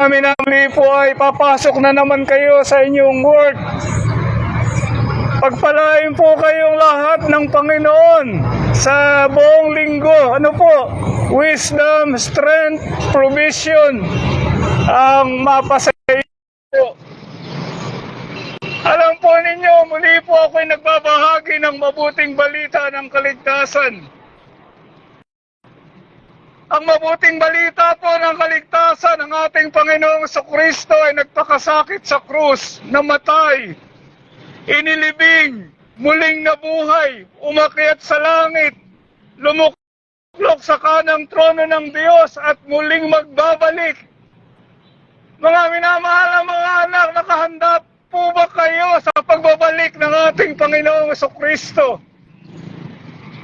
minamali po ay papasok na naman kayo sa inyong work. Pagpalain po kayong lahat ng Panginoon sa buong linggo. Ano po? Wisdom, strength, provision ang mapasa po. Alam po ninyo, muli po ako'y nagbabahagi ng mabuting balita ng kaligtasan. Ang mabuting balita po ng kaligtasan ng ating Panginoong Jesucristo ay nagpakasakit sa krus, namatay, inilibing, muling nabuhay, umakyat sa langit, lumuklok sa kanang trono ng Diyos at muling magbabalik. Mga minamahal na mga anak, nakahanda po ba kayo sa pagbabalik ng ating Panginoong Jesucristo?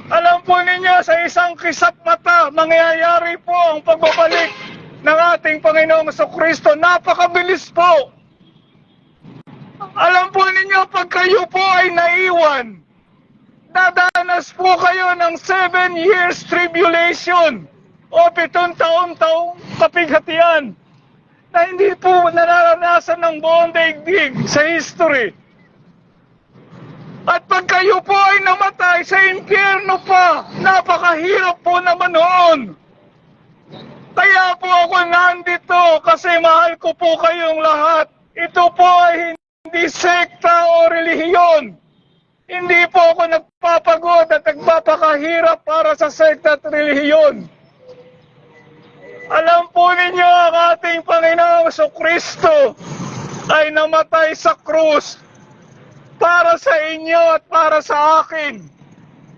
Alam po ninyo, sa isang kisap mata, mangyayari po ang pagbabalik ng ating Panginoong Jesucristo. Napakabilis po. Alam po ninyo, pag kayo po ay naiwan, dadanas po kayo ng 7 years tribulation o 7 taong kapighatian na hindi po nararanasan ng buong daigdig sa history. At pag kayo po ay namatay sa impyerno pa, napakahirap po naman noon. Kaya po ako nandito kasi mahal ko po kayong lahat. Ito po ay hindi sekta o relihiyon. Hindi po ako nagpapagod at nagpapakahirap para sa sekta at relihiyon. Alam po ninyo, ang ating Panginoong Jesucristo ay namatay sa krus para sa inyo at para sa akin.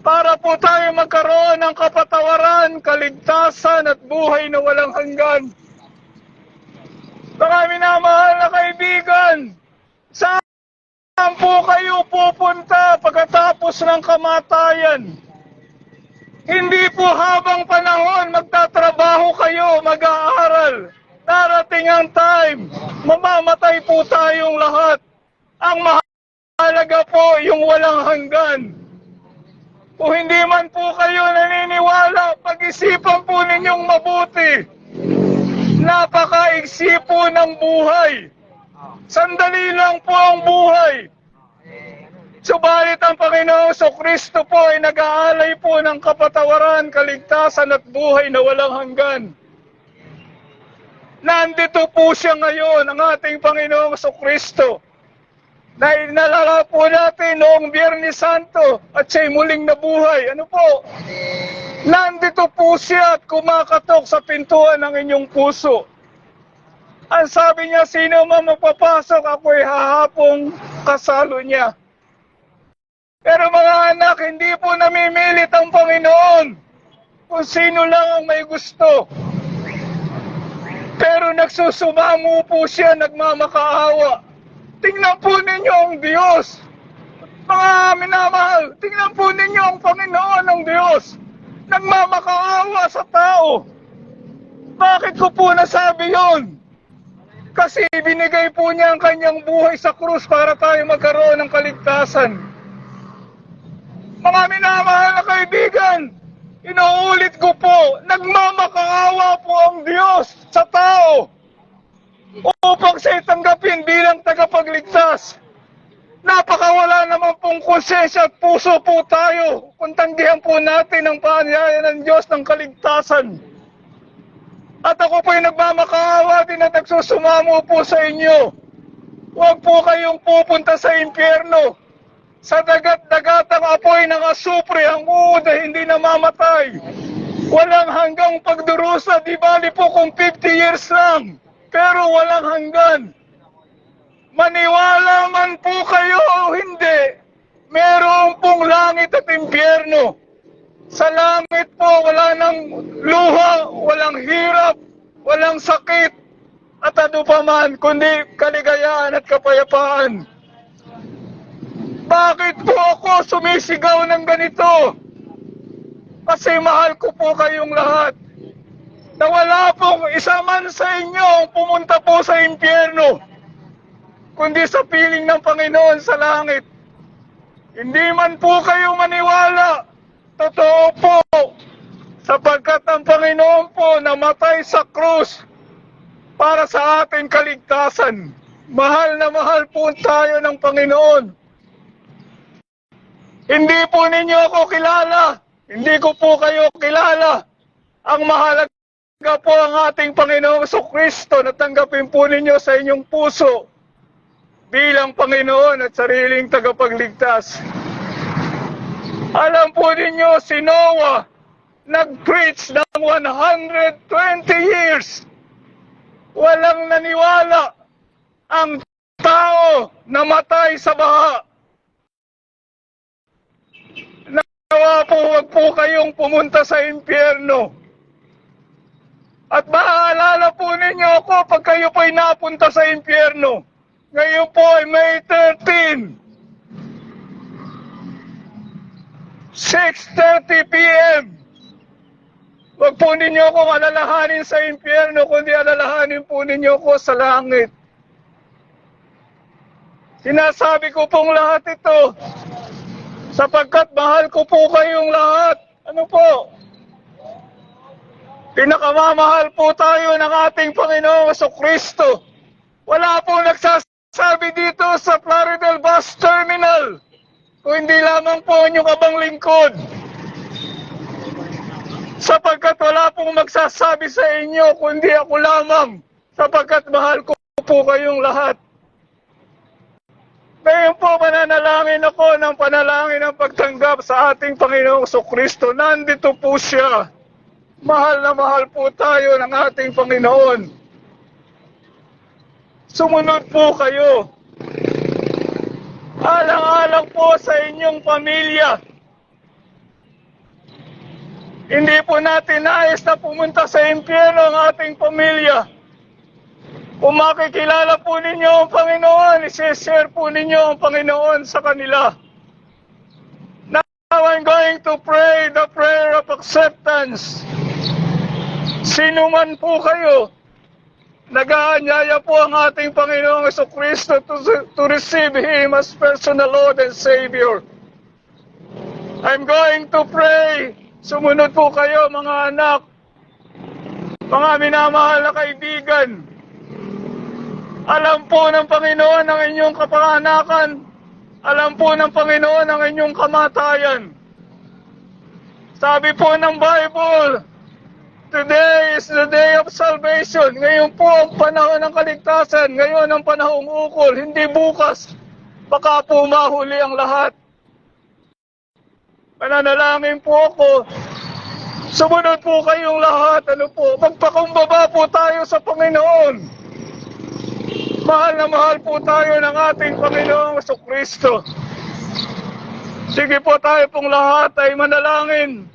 Para po tayo magkaroon ng kapatawaran, kaligtasan at buhay na walang hanggan. Mga minamahal na kaibigan, saan po kayo pupunta pagkatapos ng kamatayan? Hindi po habang panahon magtatrabaho kayo, mag-aaral. Darating ang time, mamamatay po tayong lahat. Ang mahalaga po yung walang hanggan. Kung hindi man po kayo naniniwala, pag-isipan po ninyong mabuti. Napakaigsi po ng buhay. Sandali lang po ang buhay. Subalit ang Panginoong Jesucristo po ay nag-aalay po ng kapatawaran, kaligtasan at buhay na walang hanggan. Nandito po siya ngayon, ang ating Panginoong Jesucristo. Na inalala po natin noong Biyernes Santo at siya'y muling nabuhay. Ano po? Nandito po siya at kumakatok sa pintuan ng inyong puso. Ang sabi niya, sino man magpapasok, ako'y hahapong kasalo niya. Pero mga anak, hindi po namimilit ang Panginoon kung sino lang ang may gusto. Pero nagsusumamo po siya, nagmamakaawa. Tingnan po ninyo ang Diyos. Mga minamahal, tingnan po ninyo ang Panginoon ng Diyos. Nagmamakaawa sa tao. Bakit ko po nasabi yon? Kasi binigay po niya ang kanyang buhay sa krus para tayo magkaroon ng kaligtasan. Mga minamahal na kaibigan, inuulit ko po, nagmamakaawa po ang Diyos sa tao upang siya'y tanggapin bilang tagapagligtas. Napakawala naman pong konsensya at puso po tayo kung tanggihan po natin ang paanyaya ng Diyos ng kaligtasan. At ako po'y nagmamakaawa din at nagsusumamo po sa inyo. Huwag po kayong pupunta sa impyerno. Sa dagat-dagatang apoy ng asupre, ang uod ay hindi namamatay. Walang hanggang pagdurusa, di bali po kung 50 years lang. Pero walang hanggan. Maniwala man po kayo o hindi, meron pong langit at impyerno. Sa langit po, wala nang luha, walang hirap, walang sakit, at ano pa man, kundi kaligayahan at kapayapaan. Bakit po ako sumisigaw ng ganito? Kasi mahal ko po kayong lahat. Na wala pong isa man sa inyo ang pumunta po sa impyerno, kundi sa piling ng Panginoon sa langit. Hindi man po kayo maniwala, totoo po, sapagkat ang Panginoon po namatay sa krus para sa ating kaligtasan. Mahal na mahal po tayo ng Panginoon. Hindi po ninyo ako kilala. Hindi ko po kayo kilala. Ang mahalaga po ang ating Panginoong Kristo na tanggapin po ninyo sa inyong puso bilang Panginoon at sariling tagapagligtas. Alam po ninyo, si Noah nag-preach ng 120 years. Walang naniwala ang tao namatay sa baha. Nawa po, huwag po kayong pumunta sa impyerno. At maaalala po ninyo ako pag kayo po'y napunta sa impyerno. Ngayon po ay May 13, 6:30 p.m. Huwag po ninyo akong alalahanin sa impyerno, kundi alalahanin po ninyo ako sa langit. Sinasabi ko pong lahat ito sapagkat mahal ko po kayong lahat. Ano po? Pinakamamahal po tayo ng ating Panginoong Kristo. Wala pong nagsasabi dito sa Plaridel Bus Terminal kung hindi lamang po inyong abang lingkod. Sapagkat wala pong magsasabi sa inyo kundi ako lamang, sapagkat mahal ko po kayong lahat. Ngayon po mananalangin ako ng panalangin ng pagtanggap sa ating Panginoong Kristo. Nandito po siya. Mahal na mahal po tayo ng ating Panginoon. Sumunod po kayo. Alang-alang po sa inyong pamilya. Hindi po natin nais na pumunta sa impyerno ang ating pamilya. Kung makikilala po ninyo ang Panginoon, isi-share po ninyo ang Panginoon sa kanila. Now I'm going to pray the prayer of acceptance. Sino man po kayo, nag-aanyaya po ang ating Panginoong Kristo to receive Him as personal Lord and Savior. I'm going to pray. Sumunod po kayo mga anak, mga minamahal na kaibigan. Alam po ng Panginoon ang inyong kapanganakan. Alam po ng Panginoon ang inyong kamatayan. Sabi po ng Bible, today is the day of salvation. Ngayon po ang panahon ng kaligtasan. Ngayon ang panahong ukol, hindi bukas. Baka po mahuli ang lahat. Mananalangin po ako. Sumunod po kayong lahat. Ano po? Magpakumbaba po tayo sa Panginoon. Mahal na mahal po tayo ng ating Panginoong Kristo. Sige po tayo pong lahat ay manalangin.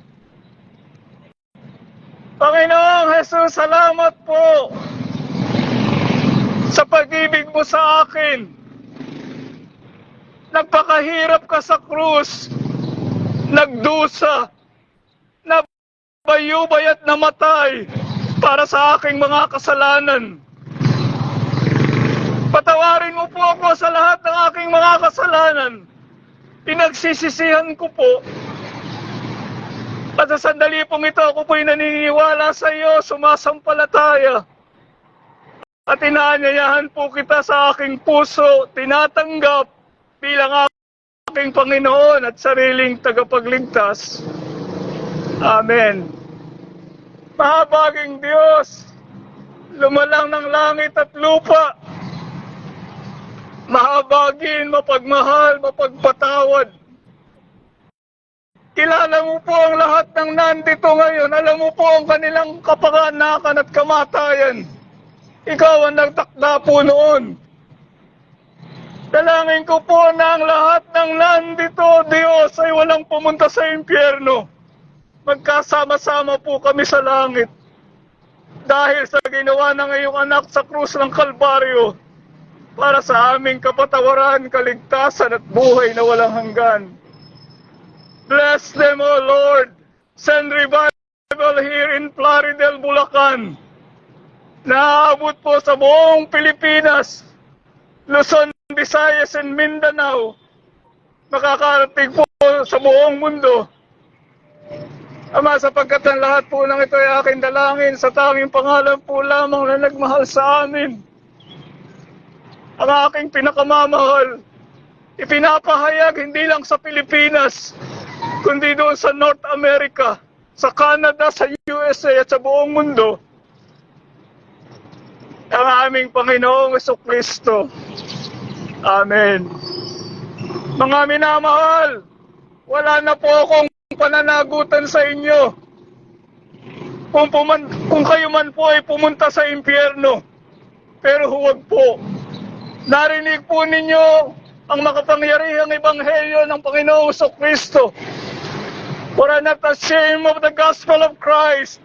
Panginoong Jesus, salamat po sa pag-ibig mo sa akin. Nagpakahirap ka sa krus. Nagdusa, nabayubay at namatay para sa aking mga kasalanan. Patawarin mo po ako sa lahat ng aking mga kasalanan. Pinagsisisihan ko po. At sa sandali pong ito, ako po'y naniniwala sa iyo, sumasampalataya. At inaanyayahan po kita sa aking puso, tinatanggap bilang aking Panginoon at sariling tagapagligtas. Amen. Mahabaging Diyos, lumalang ng langit at lupa, mahabagin, mapagmahal, mapagpatawad. Kilala mo po ang lahat ng nandito ngayon. Alam mo po ang kanilang kapanganakan at kamatayan. Ikaw ang nagtakda po noon. Dalangin ko po na ang lahat ng nandito, Diyos, ay walang pumunta sa impyerno. Magkasama-sama po kami sa langit. Dahil sa ginawa ng iyong anak sa krus ng Kalbaryo, para sa aming kapatawaran, kaligtasan at buhay na walang hanggan. Bless them, O Lord. Send revival here in Plaridel, Bulacan. Naabot po sa buong Pilipinas, Luzon, Visayas, and Mindanao. Makakarating po sa buong mundo. Ama, sapagkat ang lahat po ng ito ay aking dalangin sa tanging pangalan po lamang na nagmahal sa amin. Ang aking pinakamamahal, ipinapahayag hindi lang sa Pilipinas, kundi doon sa North America, sa Canada, sa USA at sa buong mundo, ang aming Panginoong Jesucristo. Amen. Mga minamahal, wala na po akong pananagutan sa inyo. Kung kayo man po ay pumunta sa impyerno, pero huwag po. Narinig po ninyo ang makapangyarihang ebanghelyo ng Panginoong Jesucristo. For I'm not ashamed of the gospel of Christ,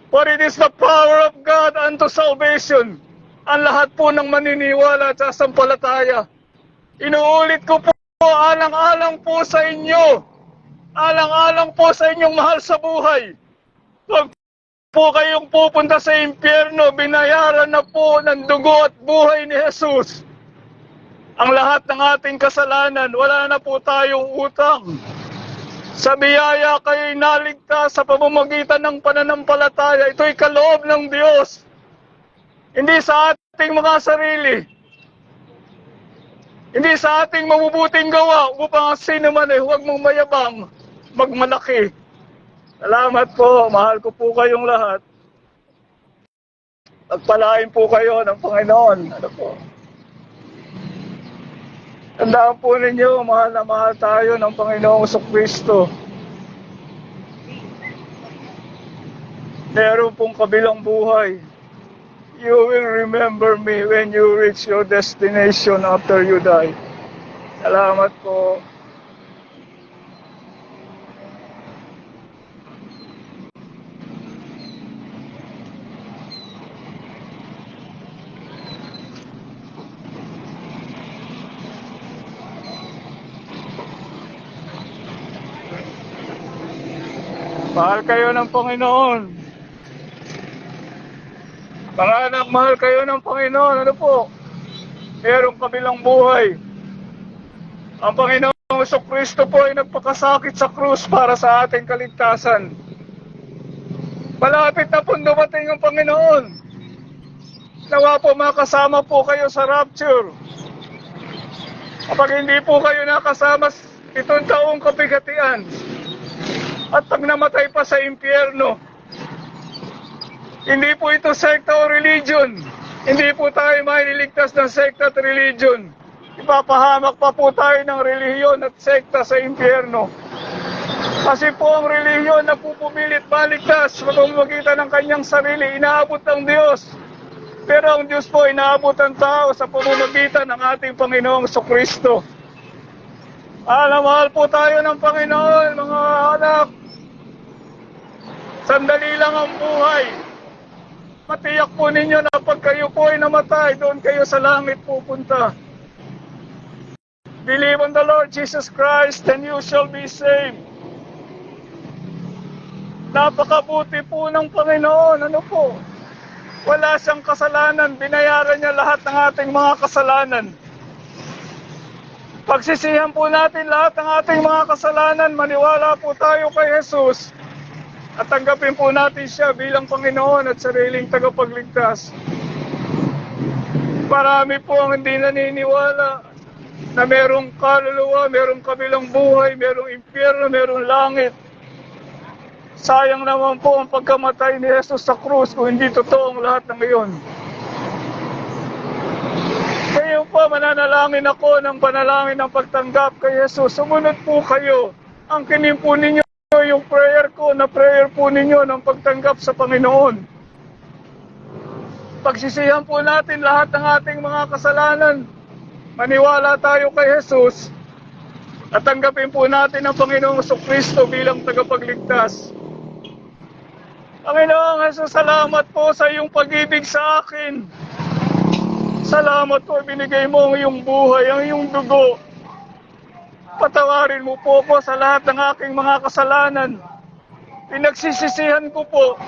for it is the power of God unto salvation. Ang lahat po ng maniniwala at sasampalataya. Inuulit ko po, alang-alang po sa inyo, alang-alang po sa inyong mahal sa buhay. Huwag po kayong pupunta sa impyerno, binayaran na po ng dugo at buhay ni Jesus ang lahat ng ating kasalanan. Wala na po tayong utang. Sa biyaya kayo'y naligtas sa pamamagitan ng pananampalataya. Ito'y kaloob ng Diyos, hindi sa ating mga sarili, hindi sa ating mabubuting gawa, upang sino man ay huwag mong mayabang, magmalaki. Salamat po, mahal ko po kayong lahat. Pagpalain po kayo ng Panginoon. Ano po? Tandaan po ninyo, mahal na mahal tayo ng Panginoong Jesucristo. Meron pong kabilang buhay. You will remember me when you reach your destination after you die. Salamat po. Mahal kayo ng Panginoon. Mga anak, mahal kayo ng Panginoon. Ano po? Merong kabilang buhay. Ang Panginoong Jesucristo po ay nagpakasakit sa krus para sa ating kaligtasan. Malapit na po dumating ang Panginoon. Nawa po makasama po kayo sa rapture. Kapag hindi po kayo nakasama itong taong kapigatian, at pag namatay pa sa impyerno, hindi po ito sekta o religion. Hindi po tayo maililigtas ng sekta at religion. Ipapahamak pa po tayo ng relihiyon at sekta sa impyerno. Kasi po ang relihiyon na pupumilit maligtas sa pamamagitan ng kanyang sarili, inaabot ng Diyos. Pero ang Diyos po inaabot ang tao sa pamamagitan ng ating Panginoong Jesucristo. Mahal po tayo ng Panginoon, mga anak. Sandali lang ang buhay. Matiyak po ninyo na pag kayo po ay namatay, doon kayo sa langit pupunta. Believe on the Lord Jesus Christ and you shall be saved. Napakabuti po ng Panginoon. Ano po? Wala siyang kasalanan. Binayaran niya lahat ng ating mga kasalanan. Pagsisihan po natin lahat ng ating mga kasalanan, maniwala po tayo kay Jesus at tanggapin po natin siya bilang Panginoon at sariling tagapagligtas. Marami po ang hindi naniniwala na merong kaluluwa, merong kabilang buhay, merong impyerno, merong langit. Sayang naman po ang pagkamatay ni Jesus sa krus kung hindi totoo ang lahat ng iyon. Kayo po, mananalangin ako ng panalangin ng pagtanggap kay Jesus. Sumunod po kayo. Ang kinim po ninyo yung prayer ko, na prayer po ninyo ng pagtanggap sa Panginoon. Pagsisihan po natin lahat ng ating mga kasalanan. Maniwala tayo kay Jesus at tanggapin po natin ang Panginoong Jesucristo bilang tagapagligtas. Panginoong Jesus, salamat po sa iyong pag-ibig sa akin. Salamat po, binigay mo ang iyong buhay, ang iyong dugo. Patawarin mo po ako sa lahat ng aking mga kasalanan. Pinagsisisihan ko po.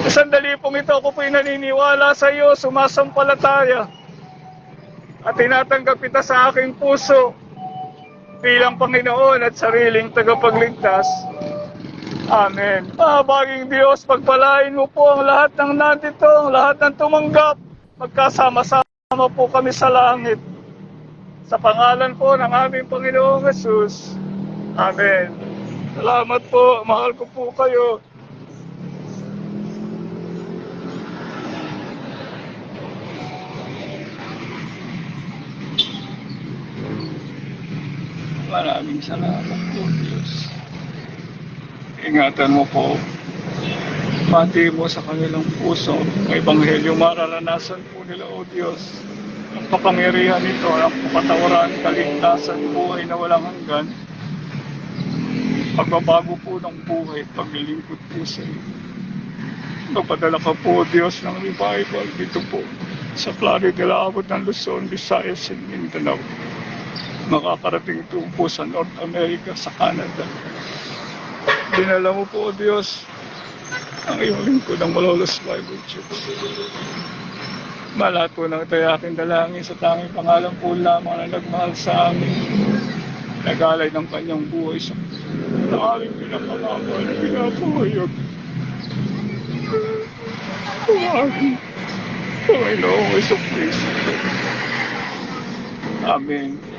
Sandali pong ito, ako po'y naniniwala sa iyo, sumasampalataya. At tinatanggap kita sa aking puso bilang Panginoon at sariling tagapagligtas. Amen. Mahabaging Diyos, pagpalain mo po ang lahat ng nandito, ang lahat ng tumanggap. Magkasama-sama po kami sa langit. Sa pangalan po ng aming Panginoong Jesus. Amen. Salamat po. Mahal ko po kayo. Maraming salamat po, Diyos. Ingatan mo po. Pati mo sa kanilang puso. Ang ebanghelyo mararanasan po nila, O Diyos. Ang kapangyarihan nito, ang kapatawaran, kaligtasan, buhay na walang hanggan. Pagbabago po ng buhay, paglilingkod po sa iyo. Magpadala ka po, Diyos, ng revival dito po sa Plano de la Abot ng Luzon, Visayas, and Mindanao. Makakarating ito po sa North America, sa Canada. Dinala mo po, Diyos, ang iyong lingkod ng Malolos Bible Church. Malahat po ng tayaking dalangin sa tanging pangalan po lamang na nagmahal sa amin. Nagalay ng kanyang buhay sa aming pinakamamahal na pinapahayag. Ang aming Panginoong Jesucristo. Amen.